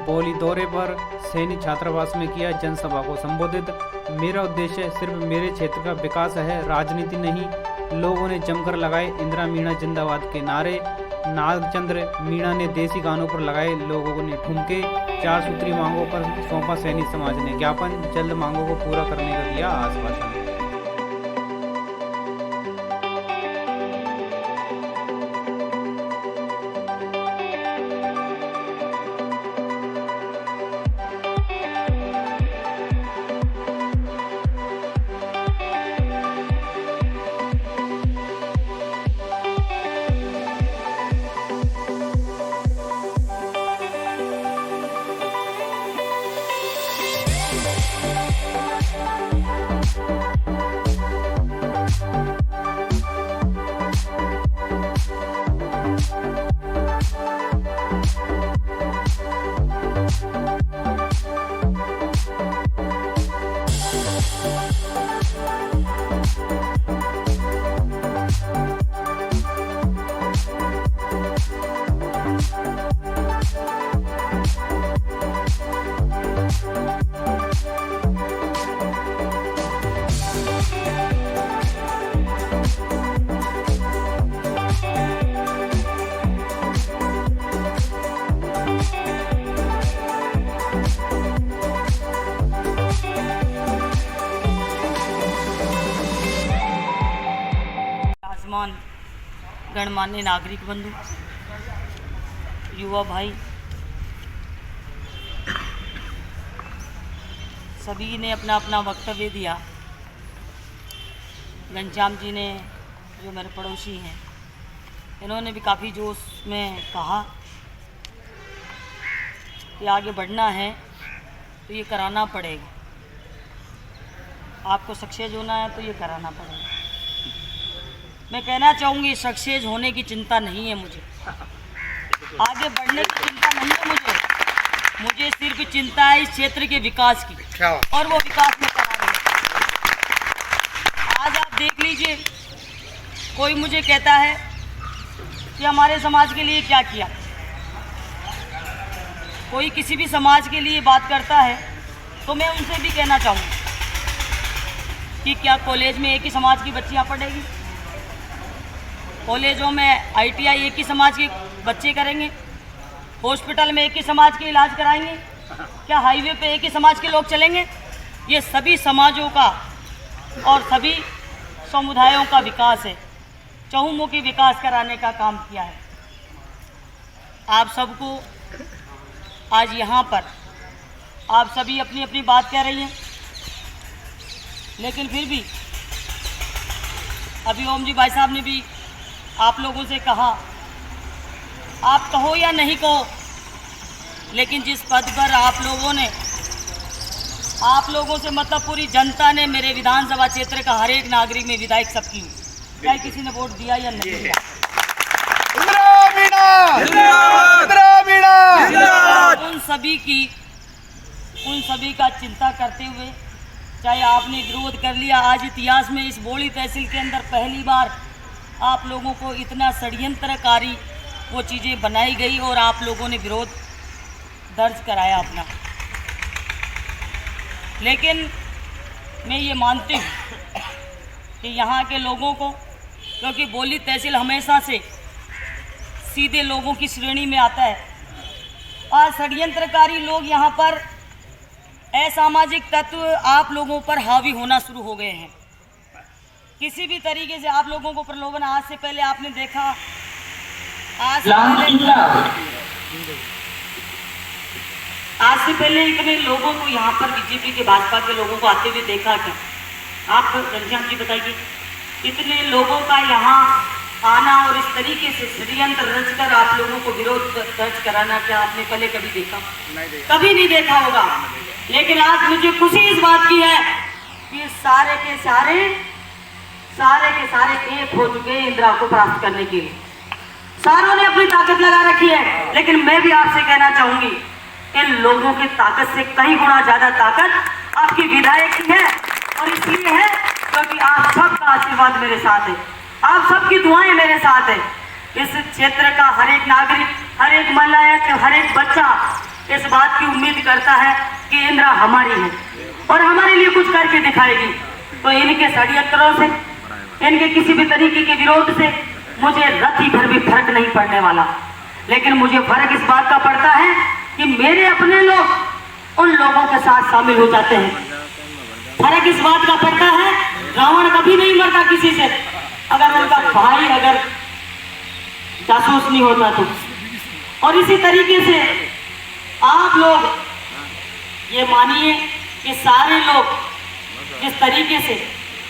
पौली दौरे पर सैनिक छात्रावास में किया जनसभा को संबोधित। मेरा उद्देश्य सिर्फ मेरे क्षेत्र का विकास है, राजनीति नहीं। लोगों ने जमकर लगाए इंदिरा मीणा जिंदाबाद के नारे। नागचंद्र मीणा ने देसी गानों पर लगाए लोगों ने ठुमके। 4 सूत्री मांगों पर सौंपा सैनिक समाज ने ज्ञापन। जल्द मांगों को पूरा करने का दिया आश्वासन। गणमान्य नागरिक बंधु, युवा भाई, सभी ने अपना अपना वक्तव्य दिया। घनश्याम जी ने, जो मेरे पड़ोसी हैं, इन्होंने भी काफ़ी जोश में कहा कि आगे बढ़ना है तो ये कराना पड़ेगा, आपको सक्सेस होना है तो ये कराना पड़ेगा। मैं कहना चाहूँगी सक्सेस होने की चिंता नहीं है मुझे, आगे बढ़ने की चिंता नहीं है मुझे सिर्फ चिंता है इस क्षेत्र के विकास की, और वो विकास में करा रहे हैं। आज आप देख लीजिए, कोई मुझे कहता है कि हमारे समाज के लिए क्या किया। कोई किसी भी समाज के लिए बात करता है तो मैं उनसे भी कहना चाहूँगी कि क्या कॉलेज में एक ही समाज की बच्चियाँ पढ़ेगी? कॉलेजों में ITI एक ही समाज के बच्चे करेंगे? हॉस्पिटल में एक ही समाज के इलाज कराएंगे? क्या हाईवे पे एक ही समाज के लोग चलेंगे? ये सभी समाजों का और सभी समुदायों का विकास है, चहुमुखी विकास कराने का काम किया है। आप सबको आज यहाँ पर आप सभी अपनी अपनी बात कह रही हैं, लेकिन फिर भी अभी ओम जी भाई साहब ने भी आप लोगों से कहा, आप कहो या नहीं कहो, लेकिन जिस पद पर आप लोगों से मतलब पूरी जनता ने, मेरे विधानसभा क्षेत्र का हर एक नागरिक में विधायक सबकी, चाहे किसी ने वोट दिया या नहीं दिया, उन सभी का चिंता करते हुए, चाहे आपने विरोध कर लिया। आज इतिहास में इस बोली तहसील के अंदर पहली बार आप लोगों को इतना षड्यंत्रकारी वो चीज़ें बनाई गई और आप लोगों ने विरोध दर्ज कराया अपना। लेकिन मैं ये मानती हूँ कि यहाँ के लोगों को, क्योंकि बोली तहसील हमेशा से सीधे लोगों की श्रेणी में आता है, और षड्यंत्रकारी लोग यहाँ पर असामाजिक तत्व आप लोगों पर हावी होना शुरू हो गए हैं। किसी भी तरीके से आप लोगों को प्रलोभन, आज से पहले आपने देखा, आज से पहले इतने लोगों को यहाँ पर बीजेपी के, भाजपा के लोगों को आते हुए देखा क्या? आप घनश्याम जी बताइए, इतने लोगों का यहाँ आना और इस तरीके से षड्यंत्र रचकर आप लोगों को विरोध दर्ज कराना, क्या आपने पहले कभी देखा? कभी नहीं देखा होगा। लेकिन आज मुझे खुशी इस बात की है कि सारे के सारे एक हो चुके हैं इंदिरा को प्राप्त करने के लिए। सारों ने अपनी ताकत लगा रखी है, लेकिन मैं भी आपसे कहना चाहूंगी, इन लोगों की ताकत से कई गुना ज्यादा ताकत आपकी विधायक की है, और इसलिए है क्योंकि आप सबका आशीर्वाद मेरे साथ है, आप सबकी दुआएं मेरे साथ है। इस क्षेत्र का हर एक नागरिक, हर एक महिला, हर एक बच्चा इस बात की उम्मीद करता है कि इंदिरा हमारी है और हमारे लिए कुछ करके दिखाएगी। तो इनके षड्यंत्रों से, इनके किसी भी तरीके के विरोध से मुझे रत्ती भर भी फर्क नहीं पड़ने वाला। लेकिन मुझे फर्क इस बात का पड़ता है कि मेरे अपने लोग उन लोगों के साथ शामिल हो जाते हैं। फर्क इस बात का पड़ता है, रावण कभी नहीं मरता किसी से अगर उनका भाई अगर जासूस नहीं होता तो। और इसी तरीके से आप लोग ये मानिए कि सारे लोग जिस तरीके से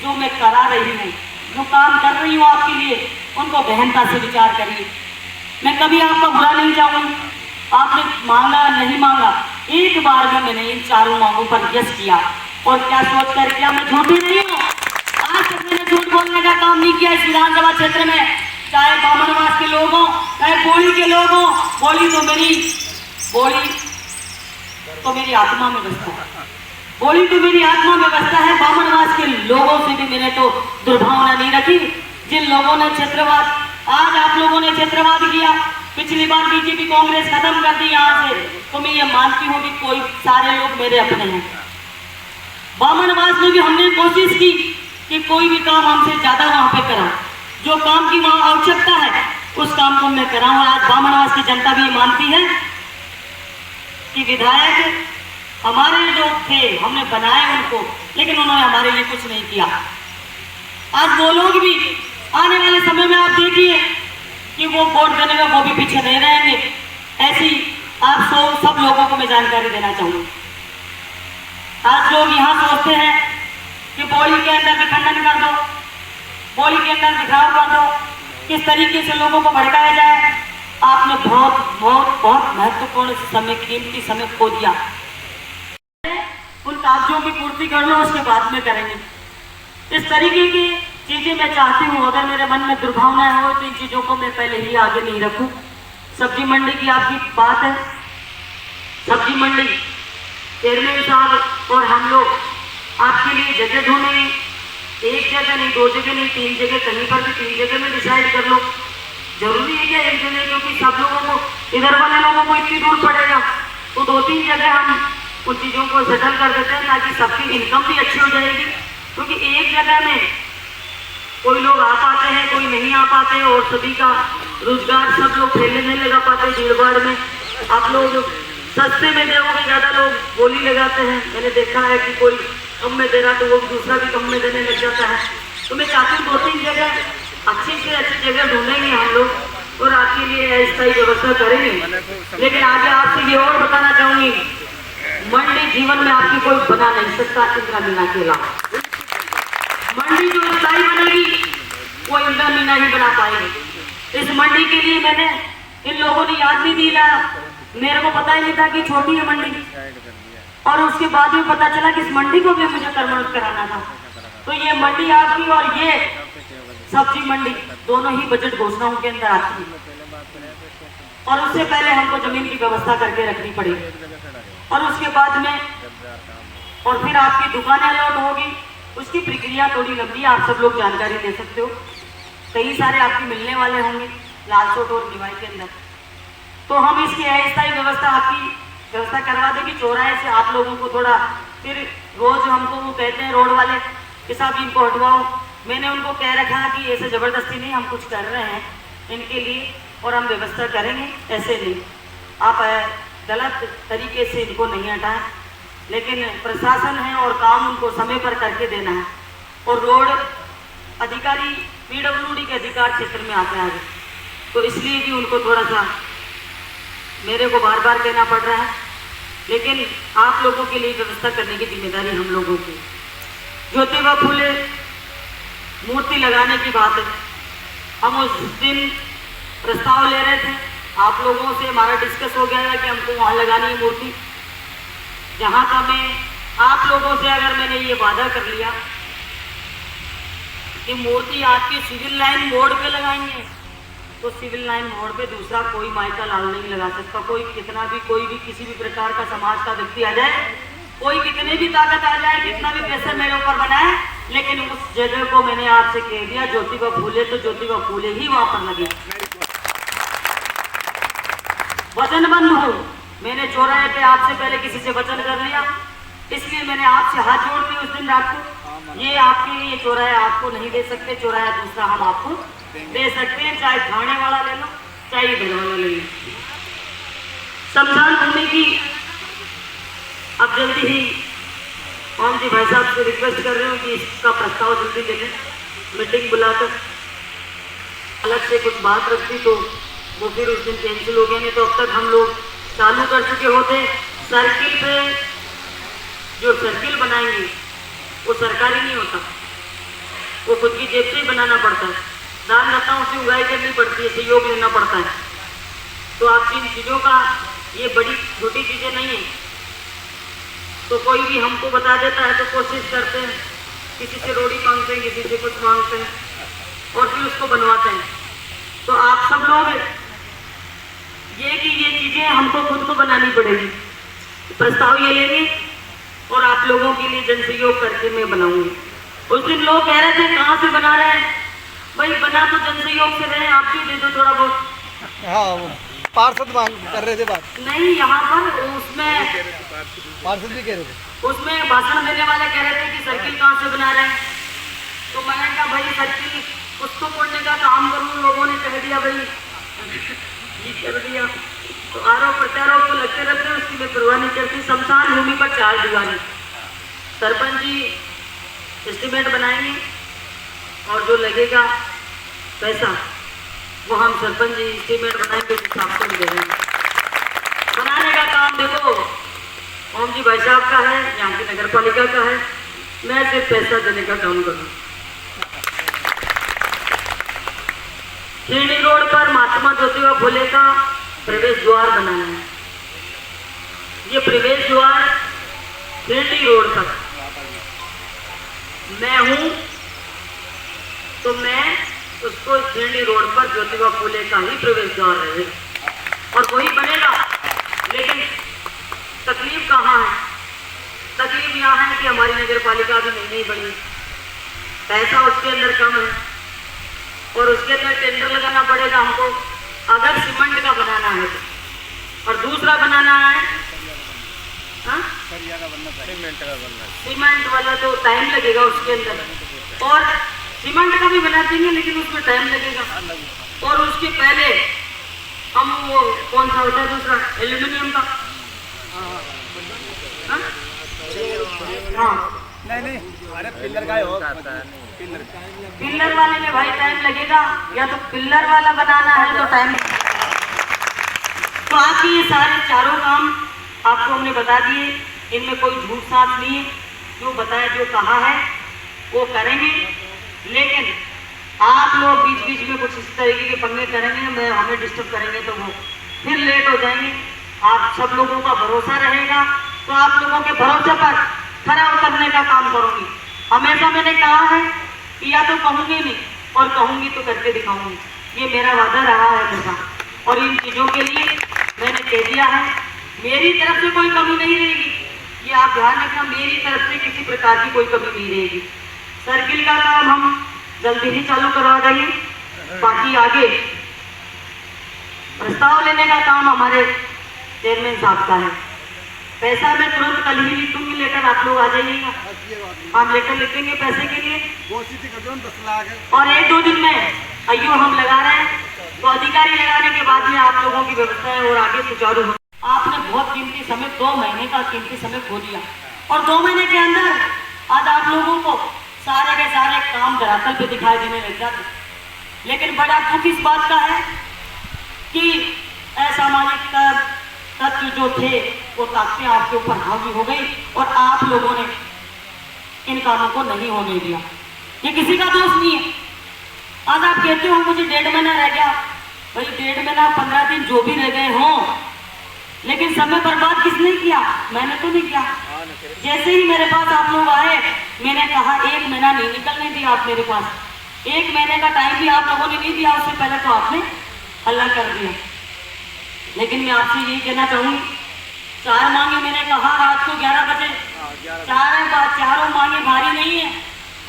जो मैं करा रही हूँ, जो काम कर रही हूँ आपके लिए, उनको गहनता से विचार करिए। मैं कभी आपका बुरा नहीं चाहूँगी। आपने मांगा नहीं मांगा, एक बार में मैंने इन चारों मांगों पर यस किया। और क्या सोच कर किया, मैं झूठी नहीं हूँ। आज तक मैंने झूठ बोलने का काम नहीं किया इस विधानसभा क्षेत्र में। चाहे बामनवास के लोग हों, चाहे बोली के लोग हों, बोली तो मेरी आत्मा में बसता है, बोली तो मेरी आत्मा में बसता है। बामनवास के लोगों से भी मैंने तो दुर्भावना नहीं रखी। जिन लोगों ने क्षेत्रवाद, आज आप लोगों ने क्षेत्रवाद किया, पिछली बार बीजेपी कांग्रेस खत्म कर दी यहाँ से, तो मैं ये मानती हूँ कि कोई सारे लोग मेरे अपने हैं। बामनवास में भी हमने कोशिश की कि कोई भी काम हमसे ज्यादा वहां पे करा, जो काम की वहां आवश्यकता है उस काम को मैं कराऊं। आज बामनवास की जनता भी मानती है कि विधायक हमारे जो थे हमने बनाए उनको, लेकिन उन्होंने हमारे लिए कुछ नहीं किया। आज वो लोग भी आने वाले समय में आप देखिए कि वो वोट देने में वो भी पीछे नहीं रहेंगे। ऐसी आप सब लोगों को मैं जानकारी देना चाहूंगी। आज लोग यहाँ सोचते हैं कि बोली के अंदर विखंडन कर दो, बोली के अंदर बिखराव कर दो, किस तरीके से लोगों को भड़काया जाए। आपने बहुत बहुत बहुत महत्वपूर्ण समय, कीमती समय खो दिया। उन कागजों की पूर्ति कर लो, उसके बाद में करेंगे। इस तरीके की चीजें मैं चाहती हूँ। अगर मेरे मन में दुर्भावनाएं हो तो इन चीजों को मैं पहले ही आगे नहीं रखूं। सब्जी मंडी की आपकी बात है, सब्जी मंडी चेयरमैन साहब और हम लोग आपके लिए जगह ढूंढेंगे। एक जगह नहीं, दो जगह नहीं, तीन जगह, कहीं पर भी 3 जगह में डिसाइड कर लो। जरूरी है क्या एक जगह, क्योंकि सब लोगों को, इधर वाले लोगों को इतनी दूर पड़ेगा, तो 2-3 जगह हम उन चीज़ों को सेटल कर देते हैं ताकि सबकी इनकम भी अच्छी हो जाएगी। क्योंकि एक जगह में कोई लोग आ पाते हैं, कोई नहीं आ पाते, और सभी का रोजगार सब लोग फैलने नहीं लगा पाते भीड़ भाड़ में। आप लोग सस्ते में दोगे, ज़्यादा लोग बोली लगाते हैं। मैंने देखा है कि कोई कम में दे रहा तो वो दूसरा भी कम में देने लग जाता है। तो मैं चाहती हूँ 2-3 जगह अच्छी से अच्छी जगह ढूंढेंगे हम लोग और आपके लिए अस्थायी व्यवस्था करेंगे। लेकिन आगे आपसे ये और बताना चाहूँगी, मंडी जीवन में आपकी कोई बना नहीं सकता इंदिरा मीना के अलावा। मंडी जो स्थायी बनेगी वो इंदिरा मीना ही बना पाएगी। इस मंडी के लिए मैंने इन लोगों ने याद नहीं दिला, मेरे को पता ही नहीं था कि छोटी है मंडी, और उसके बाद में पता चला कि इस मंडी को भी मुझे कर्मरत कराना था। तो ये मंडी आपकी और ये सब्जी मंडी दोनों ही बजट घोषणाओं के अंदर आती है, और उससे पहले हमको जमीन की व्यवस्था करके रखनी पड़ेगी, और उसके बाद में और फिर आपकी दुकानें अलॉट होगी। उसकी प्रक्रिया थोड़ी लंबी, आप सब लोग जानकारी दे सकते हो। कई सारे आपके मिलने वाले होंगे लालसोट और निवाई के अंदर। तो हम इसकी अस्थायी व्यवस्था आपकी व्यवस्था करवा देंगे। चौराहे से आप लोगों को थोड़ा, फिर रोज हमको वो कहते हैं रोड वाले कि साहब इनको हटवाओ। मैंने उनको कह रखा कि ऐसे ज़बरदस्ती नहीं, हम कुछ कर रहे हैं इनके लिए और हम व्यवस्था करेंगे, ऐसे नहीं। आप गलत तरीके से इनको नहीं हटाएं, लेकिन प्रशासन है और काम उनको समय पर करके देना है। और रोड अधिकारी PWD के अधिकार क्षेत्र में आते हैं, तो इसलिए भी उनको थोड़ा सा मेरे को बार बार कहना पड़ रहा है। लेकिन आप लोगों के लिए व्यवस्था करने की जिम्मेदारी हम लोगों की। ज्योतिबा फूले मूर्ति लगाने की बात है, हम उस दिन प्रस्ताव ले रहे थे, आप लोगों से हमारा डिस्कस हो गया है कि हमको वहाँ लगानी है मूर्ति। जहाँ का मैं आप लोगों से अगर मैंने ये वादा कर लिया कि मूर्ति आपके सिविल लाइन मोड़ पे लगाएंगे, तो सिविल लाइन मोड़ पे दूसरा कोई माइका लाल नहीं लगा सकता। कोई कितना भी, कोई भी किसी भी प्रकार का समाज का व्यक्ति आ जाए, कोई कितने भी ताकत आ जाए, कितना भी प्रेशर मेरे ऊपर बनाए, लेकिन उस जगह को मैंने आपसे कह दिया ज्योतिबा फूले, तो ज्योतिबा फूले ही वहां पर लगे। वचनबद्ध हूँ मैंने चौराहे पे आपसे पहले किसी से वचन कर लिया, इसलिए मैंने आपसे हाथ जोड़ दिए उस दिन रात को। ये आपके लिए चौराहा आपको नहीं दे सकते, चौराहा दूसरा हम आपको दे सकते हैं, चाहे खाने वाला ले लो चाहे घर वाला ले लो। शमशान भूमि की अब जल्दी ही ओम जी भाई साहब से रिक्वेस्ट कर रही हूँ कि इसका प्रस्ताव जल्दी ले लें, मीटिंग बुलाकर अलग से कुछ बात रखती तो वो फिर उस दिन कैंसिल हो गया, नहीं तो अब तक हम लोग चालू कर चुके होते। सर्किल पे जो सर्किल बनाएंगे वो सरकारी नहीं होता, वो खुद की जेब से ही बनाना पड़ता है, दान दाताओं से उगाई करनी पड़ती है, सहयोग लेना पड़ता है। तो आपकी इन चीज़ों का ये बड़ी छोटी चीज़ें नहीं है, तो कोई भी हमको बता देता है तो कोशिश करते हैं, किसी से रोड़ी मांगते हैं, किसी से कुछ मांगते हैं और फिर उसको बनवाते हैं। तो आप सब लोग ये कि ये चीज़ें हमको खुद को बनानी पड़ेगी, प्रस्ताव ये लेंगे और आप लोगों के लिए जन सहयोग करके मैं बनाऊंगी। उस दिन लोग कह रहे थे कहाँ से बना रहे हैं, भाई बना तो जन सहयोग से रहे, आप भी दे दो थोड़ा बहुत। हाँ पार्षद मांग कर रहे थे बात, नहीं यहाँ पर उसमें पार्षद भी कह रहे थे, उसमें भाषण देने वाले कह रहे थे कि सर्किल कहाँ से बना रहे हैं, तो मैंने कहा भाई सर्किल उसको बोलने का काम करूँ, लोगों ने कह दिया भाई ये कर दिया, तो आरोप प्रत्यारोप तो लगते रहते हैं, उसकी मैं परवाह नहीं करती। शमशान भूमि पर 4 दीवारें सरपंच जी एस्टिमेट बनाएंगे और जो लगेगा पैसा वो हम सरपंच जी एस्टिमेट बनाएंगे, उस हिसाब से दे देंगे। बनाने का काम देखो ओम जी भाई साहब का है, यहाँ की नगर पालिका का है, मैं सिर्फ पैसा देने का काम करूँ। खिरनी रोड पर महात्मा ज्योतिबा फुले का प्रवेश द्वार बनाना है। ये प्रवेश द्वार खिरनी रोड तक मैं हूँ तो मैं उसको खिरनी रोड पर ज्योतिबा फुले का ही प्रवेश द्वार रहे और वही बनेगा। लेकिन तकलीफ कहाँ है? तकलीफ यहाँ है कि हमारी नगर पालिका भी नहीं बनी, पैसा उसके अंदर कम है और उसके अंदर टेंडर लगाना पड़ेगा हमको अगर सीमेंट का बनाना है तो। और दूसरा बनाना है सीमेंट वाला तो टाइम लगेगा उसके अंदर, और सीमेंट का भी बना देंगे लेकिन उसमें टाइम लगेगा। और उसके पहले हम वो कौन सा होता है दूसरा एल्यूमिनियम का, हाँ नहीं अरे पिलर का हो, पिल्लर वाले में भाई टाइम लगेगा, या तो पिल्लर वाला बनाना है तो टाइम। तो आपकी ये सारे चारों काम आपको हमने बता दिए, इनमें कोई झूठ साथ नहीं है, जो बताया जो कहा है वो करेंगे। लेकिन आप लोग बीच बीच में कुछ इस तरीके के पंगे करेंगे, मैं हमें डिस्टर्ब करेंगे तो वो फिर लेट हो जाएंगे। आप सब लोगों का भरोसा रहेगा तो आप लोगों के भरोसे पर खरा उतरने का काम करूंगी। हमेशा मैंने कहा है कि या तो कहूंगी नहीं और कहूंगी तो करके दिखाऊंगी, ये मेरा वादा रहा है हमेशा। और इन चीज़ों के लिए मैंने कह दिया है, मेरी तरफ से कोई कमी नहीं रहेगी, ये आप ध्यान रखना, मेरी तरफ से किसी प्रकार की कोई कमी नहीं रहेगी। सर्किल का काम हम जल्दी ही चालू करवा देंगे, बाकी आगे प्रस्ताव लेने का काम हमारे चेयरमैन साहब का है। पैसा मैं तुरंत कल ही लिख दूंगी, लेटर आप लोग आ जाइएगा, हम लेटर लिखेंगे पैसे के लिए। 10 लाख और 1-2 दिन में आइयो हम लगा रहे हैं, तो अधिकारी लगाने के बाद में आप लोगों की व्यवस्था है और आगे सुचारू हो। आपने बहुत कीमती समय 2 महीने का कीमती समय खो दिया और 2 महीने के अंदर आज आप लोगों को सारे के सारे काम धरातल पे दिखाई देने लग जाते। लेकिन बड़ा दुख इस बात का है कि असामाजिक तत्व जो थे वो ताकतें आपके ऊपर हावी हो गई और आप लोगों ने इन कामों को नहीं होने दिया। ये किसी का दोष नहीं है। आज आप कहते हो मुझे 1.5 महीना रह गया, भाई 1.5 महीना 15 दिन जो भी रह गए हों, लेकिन समय बर्बाद किसने किया? मैंने तो नहीं किया। जैसे ही मेरे पास आप लोग आए, मैंने कहा 1 महीना नहीं निकलने दिया आप मेरे पास, 1 महीने का टाइम भी आप लोगों ने नहीं दिया, उससे पहले तो आपने हल्ला कर दिया। लेकिन मैं आपसे यही कहना चाहूंगी, 4 मांगे मैंने कहा रात को 11 बजे, चारों मांगे भारी नहीं है,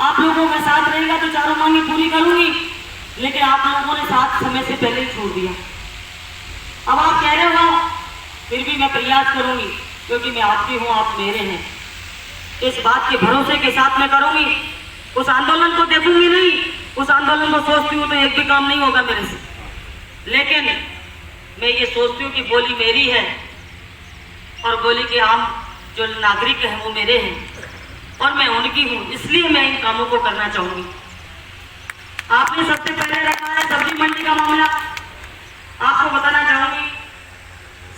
आप लोगों का साथ रहेगा तो चारों मांगे पूरी करूंगी। लेकिन आप लोगों ने साथ समय से पहले ही छोड़ दिया। अब आप कह रहे हो फिर भी मैं प्रयास करूंगी, क्योंकि मैं आपकी हूँ, आप मेरे हैं। इस बात के भरोसे के साथ मैं करूंगी। उस आंदोलन को देखूंगी नहीं, उस आंदोलन को सोचती हूँ तो एक भी काम नहीं होगा मेरे से। लेकिन मैं ये सोचती हूँ कि बोली मेरी है और बोली के आम जो नागरिक हैं वो मेरे हैं और मैं उनकी हूँ, इसलिए मैं इन कामों को करना चाहूंगी। आपने सबसे पहले रखा है सब्जी मंडी का मामला। आपको बताना चाहूंगी,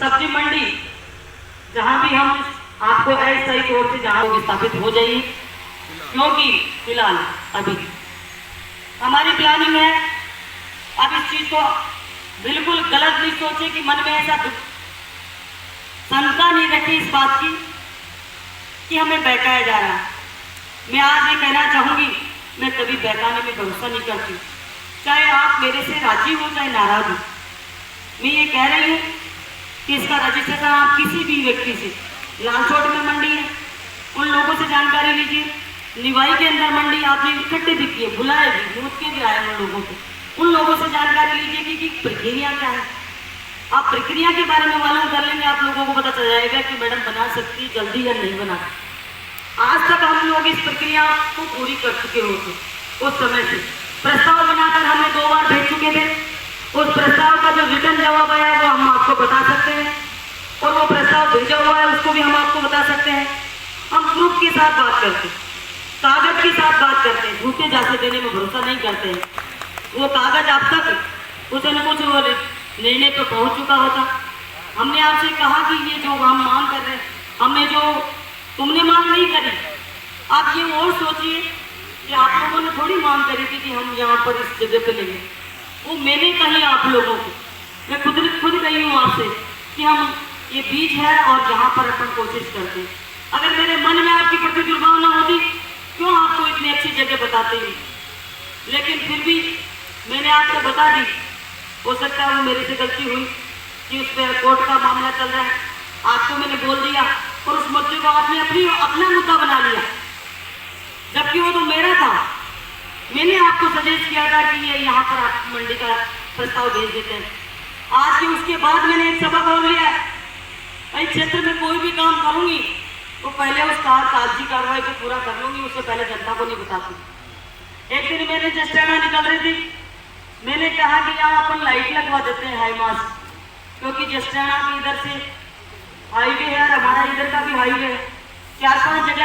सब्जी मंडी जहां भी हम आपको अस्थायी तौर से जहां विस्थापित हो जाइए, क्योंकि फिलहाल अभी हमारी प्लानिंग है। अब इस चीज को बिल्कुल गलत नहीं सोचे कि मन में ऐसा शंका नहीं रखी इस बात की कि हमें बहकाया जा रहा है। मैं आज ये कहना चाहूंगी, मैं कभी बहकाने में भरोसा नहीं करती, चाहे आप मेरे से राजी हो चाहे नाराज हो। मैं ये कह रही हूँ कि इसका रजिस्ट्रेशन आप किसी भी व्यक्ति से, लालचोट में मंडी है उन लोगों से जानकारी लीजिए, निवाई के अंदर मंडी आपने इकट्ठे भी किए, बुलाए भी, मुझ के भी आए उन लोगों को, उन लोगों से जानकारी लीजिए कि प्रक्रिया क्या है। आप प्रक्रिया के बारे में मालूम कर लेंगे, आप लोगों को पता चल जाएगा कि मैडम बना सकती जल्दी या नहीं बना सकती। आज तक हम लोग इस प्रक्रिया को पूरी कर चुके होते। उस समय से प्रस्ताव बनाकर हमें 2 बार भेज चुके थे। उस प्रस्ताव का जो रिटर्न जवाब आया वो हम आपको बता सकते हैं, और वो प्रस्ताव भेजा हुआ है उसको भी हम आपको बता सकते हैं। हम प्रूफ के साथ बात करते हैं, कागज के साथ बात करते हैं, झूठे जांचे देने में भरोसा नहीं करते हैं। वो कागज आप तक कुछ न कुछ वो निर्णय पर पहुंच चुका होता। हमने आपसे कहा कि ये जो हम मांग कर रहे हैं, हमने जो तुमने मांग नहीं करी, आप ये और सोचिए कि आप लोगों ने थोड़ी मांग करी थी कि हम यहाँ पर इस जगह पे लेंगे। वो मैंने कही आप लोगों को, मैं खुद कही हूँ आपसे कि हम ये बीज है और यहाँ पर अपन कोशिश करते हैं। अगर मेरे मन में आपकी प्रति दुर्भावना होती, क्यों आपको इतनी अच्छी जगह बताते हुए, लेकिन फिर भी मैंने आपको बता दी। हो सकता है वो मेरे से गलती हुई कि उस पर कोर्ट का मामला चल रहा है, आपको मैंने बोल दिया और उस मुद्दे को आपने अपना मुद्दा बना लिया, जबकि वो तो मेरा था। मैंने आपको सजेस्ट किया था कि ये यहाँ पर आप मंडी का प्रस्ताव भेज देते हैं। आज के उसके बाद मैंने एक सबक और लिया है, इस क्षेत्र में कोई भी काम करूंगी तो पहले उस कागजी कार्रवाई को पूरा कर लूंगी, उससे पहले जनता को नहीं बताती। एक दिन मेरे जस्टिस निकल रही थी, मैंने कहा कि यहाँ अपन लाइट लगवा देते हैं हाई मास, क्योंकि जस्टिस की इधर से हाईवे है और हमारा इधर का भी हाईवे है, 4-5 जगह।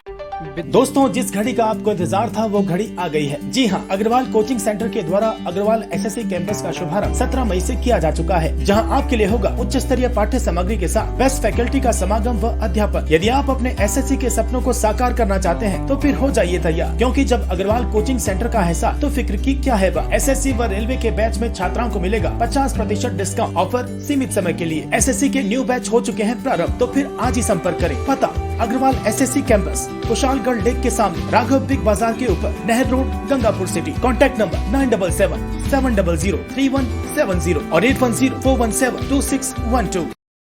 दोस्तों, जिस घड़ी का आपको इंतजार था वो घड़ी आ गई है। जी हाँ, अग्रवाल कोचिंग सेंटर के द्वारा अग्रवाल एसएससी कैंपस का शुभारंभ 17 मई से किया जा चुका है, जहां आपके लिए होगा उच्च स्तरीय पाठ्य सामग्री के साथ बेस्ट फैकल्टी का समागम व अध्यापन। यदि आप अपने एसएससी के सपनों को साकार करना चाहते हैं तो फिर हो जाइए तैयार, क्योंकि जब अग्रवाल कोचिंग सेंटर का हिस्सा तो फिक्र की क्या है। एसएससी व रेलवे के बैच में छात्राओं को मिलेगा 50% डिस्काउंट। ऑफर सीमित समय के लिए। एसएससी के न्यू बैच हो चुके हैं प्रारंभ, तो फिर आज ही संपर्क करें। पता Agrawal SSC campus, Kushalgarh lake के सामने, राघव बिग बाजार के ऊपर, नहर road, Gangapur city. Contact number 9777003170 और 8104172612।